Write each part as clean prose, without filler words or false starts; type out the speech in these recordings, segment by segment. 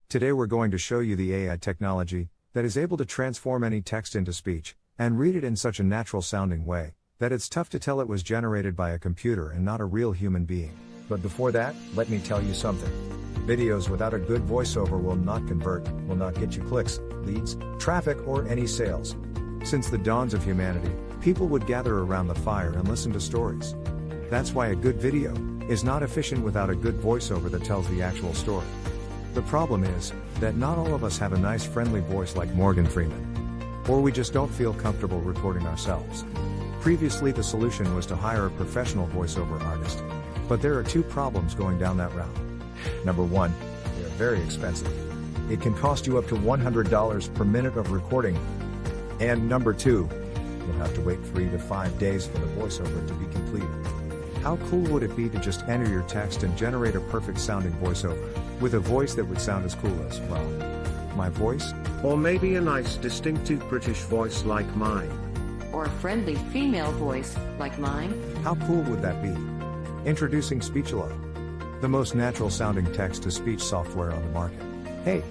Today we're going to show you the AI technology that is able to transform any text into speech and read it in such a natural sounding way that it's tough to tell it was generated by a computer and not a real human being. But before that, let me tell you something. Videos without a good voiceover will not convert, will not get you clicks, leads, traffic, or any sales. Since the dawns of humanity, people would gather around the fire and listen to stories. That's why a good video is not efficient without a good voiceover that tells the actual story. The problem is that not all of us have a nice friendly voice like Morgan Freeman. Or we just don't feel comfortable recording ourselves. Previously the solution was to hire a professional voiceover artist. But there are two problems going down that route. Number one, they are very expensive. It can cost you up to $100 per minute of recording. And number two, you'll have to wait 3 to 5 days for the voiceover to be completed. How cool would it be to just enter your text and generate a perfect sounding voiceover, with a voice that would sound as cool as, well, my voice? Or maybe a nice distinctive British voice like mine. Or a friendly female voice like mine? How cool would that be? Introducing Speechelo, the most natural sounding text-to-speech software on the market. Hey,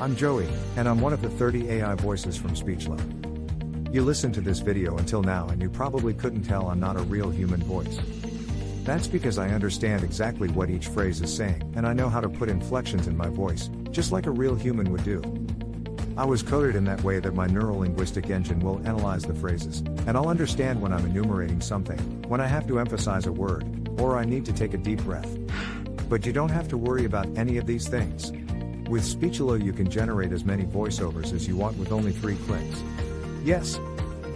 I'm Joey, and I'm one of the 30 AI voices from Speechelo. You listened to this video until now and you probably couldn't tell I'm not a real human voice. That's because I understand exactly what each phrase is saying, and I know how to put inflections in my voice, just like a real human would do. I was coded in that way that my neuro-linguistic engine will analyze the phrases, and I'll understand when I'm enumerating something, when I have to emphasize a word, or I need to take a deep breath. But you don't have to worry about any of these things. With Speechelo you can generate as many voiceovers as you want with only 3 clicks. Yes,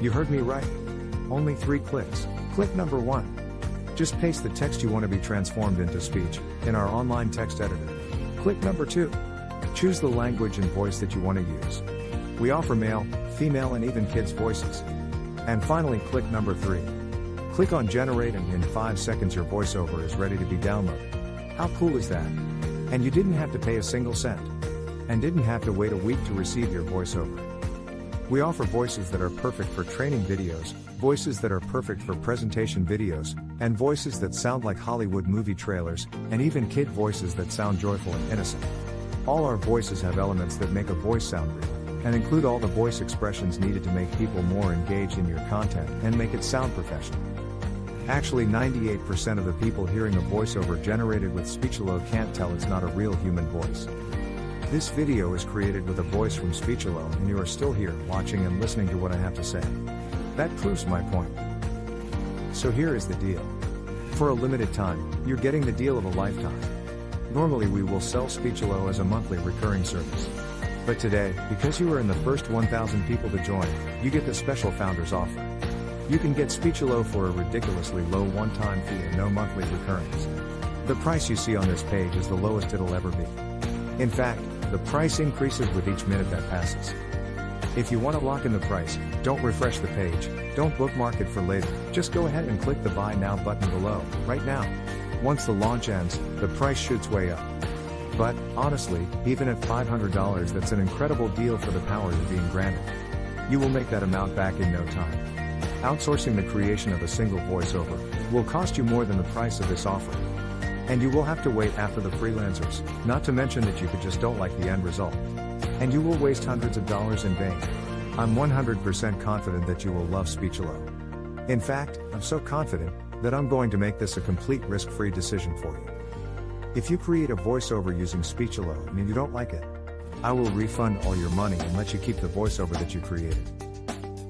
you heard me right. Only 3 clicks. Click number 1. Just paste the text you want to be transformed into speech in our online text editor. Click number 2. Choose the language and voice that you want to use. We offer male, female, and even kids' voices. And finally, click number 3. Click on generate and in 5 seconds your voiceover is ready to be downloaded. How cool is that? And you didn't have to pay a single cent. And didn't have to wait a week to receive your voiceover. We offer voices that are perfect for training videos, voices that are perfect for presentation videos, and voices that sound like Hollywood movie trailers, and even kid voices that sound joyful and innocent. All our voices have elements that make a voice sound real, and include all the voice expressions needed to make people more engaged in your content and make it sound professional. Actually, 98% of the people hearing a voiceover generated with Speechelo can't tell it's not a real human voice. This video is created with a voice from Speechelo and you are still here watching and listening to what I have to say. That proves my point. So here is the deal. For a limited time, you're getting the deal of a lifetime. Normally we will sell Speechelo as a monthly recurring service. But today, because you are in the first 1,000 people to join, you get the special founders offer. You can get Speechelo for a ridiculously low one-time fee and no monthly recurrings. The price you see on this page is the lowest it'll ever be. In fact, the price increases with each minute that passes. If you want to lock in the price, don't refresh the page, don't bookmark it for later, just go ahead and click the Buy Now button below, right now. Once the launch ends, the price shoots way up. But, honestly, even at $500 that's an incredible deal for the power you're being granted. You will make that amount back in no time. Outsourcing the creation of a single voiceover will cost you more than the price of this offer. And you will have to wait after the freelancers, not to mention that you just don't like the end result. And you will waste hundreds of dollars in vain. I'm 100% confident that you will love Speechelo. In fact, I'm so confident that I'm going to make this a complete risk-free decision for you. If you create a voiceover using Speechelo and you don't like it, I will refund all your money and let you keep the voiceover that you created.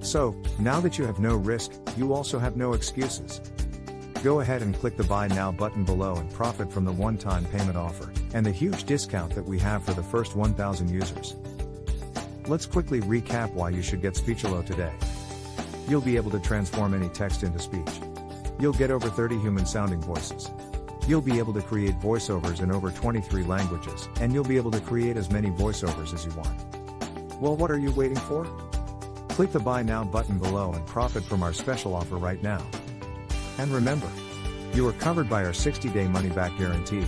So, now that you have no risk, you also have no excuses. Go ahead and click the Buy Now button below and profit from the one-time payment offer, and the huge discount that we have for the first 1,000 users. Let's quickly recap why you should get Speechelo today. You'll be able to transform any text into speech. You'll get over 30 human-sounding voices. You'll be able to create voiceovers in over 23 languages, and you'll be able to create as many voiceovers as you want. Well, what are you waiting for? Click the Buy Now button below and profit from our special offer right now. And remember, you are covered by our 60-day money-back guarantee.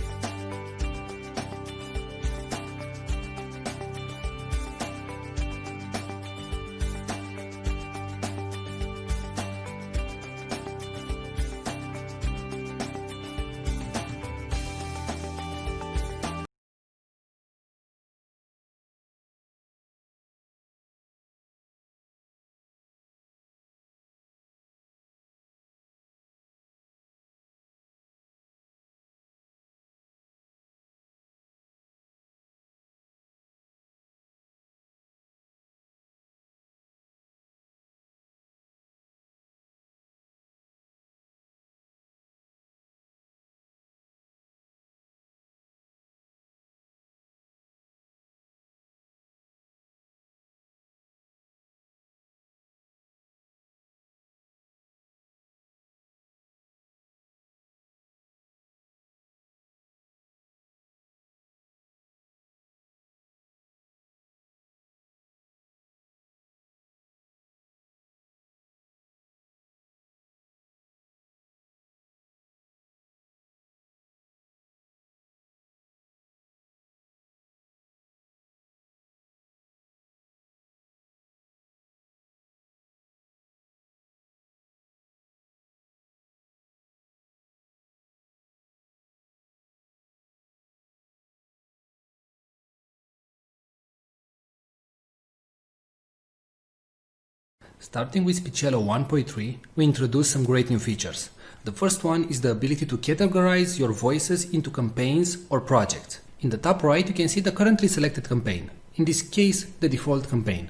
Starting with Speechelo 1.3, we introduced some great new features. The first one is the ability to categorize your voices into campaigns or projects. In the top right, you can see the currently selected campaign. In this case, the default campaign.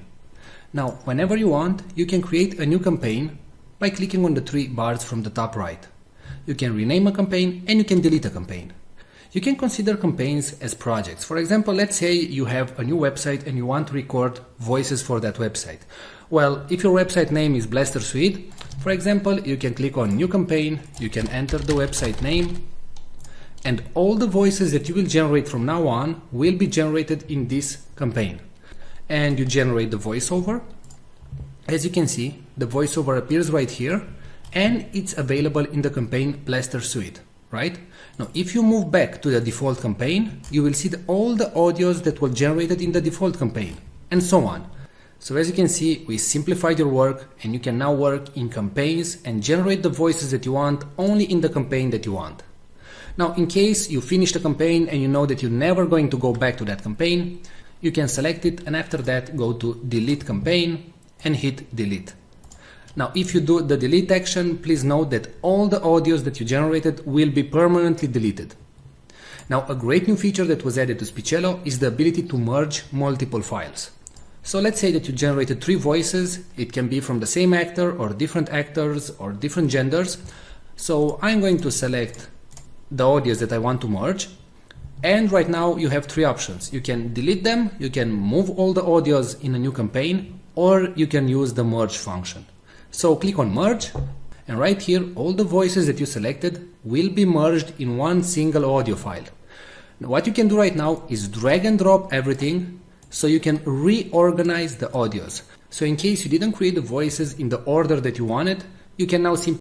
Now, whenever you want, you can create a new campaign by clicking on the three bars from the top right. You can rename a campaign and you can delete a campaign. You can consider campaigns as projects. For example, let's say you have a new website and you want to record voices for that website. Well, if your website name is Blaster Suite, for example, you can click on New Campaign, you can enter the website name, and all the voices that you will generate from now on will be generated in this campaign. And you generate the voiceover. As you can see, the voiceover appears right here, and it's available in the campaign Blaster Suite, right? Now, if you move back to the default campaign, you will see all the audios that were generated in the default campaign, and so on. So as you can see, we simplified your work, and you can now work in campaigns and generate the voices that you want only in the campaign that you want. Now, in case you finish the campaign and you know that you're never going to go back to that campaign, you can select it and after that go to Delete Campaign and hit Delete. Now, if you do the delete action, please note that all the audios that you generated will be permanently deleted. Now, a great new feature that was added to Speechelo is the ability to merge multiple files. So let's say that you generated 3 voices. It can be from the same actor or different actors or different genders. So I'm going to select the audios that I want to merge. And right now you have 3 options. You can delete them, you can move all the audios in a new campaign, or you can use the merge function. So click on merge, and right here all the voices that you selected will be merged in one single audio file. Now, what you can do right now is drag and drop everything so you can reorganize the audios. So in case you didn't create the voices in the order that you wanted, you can now simply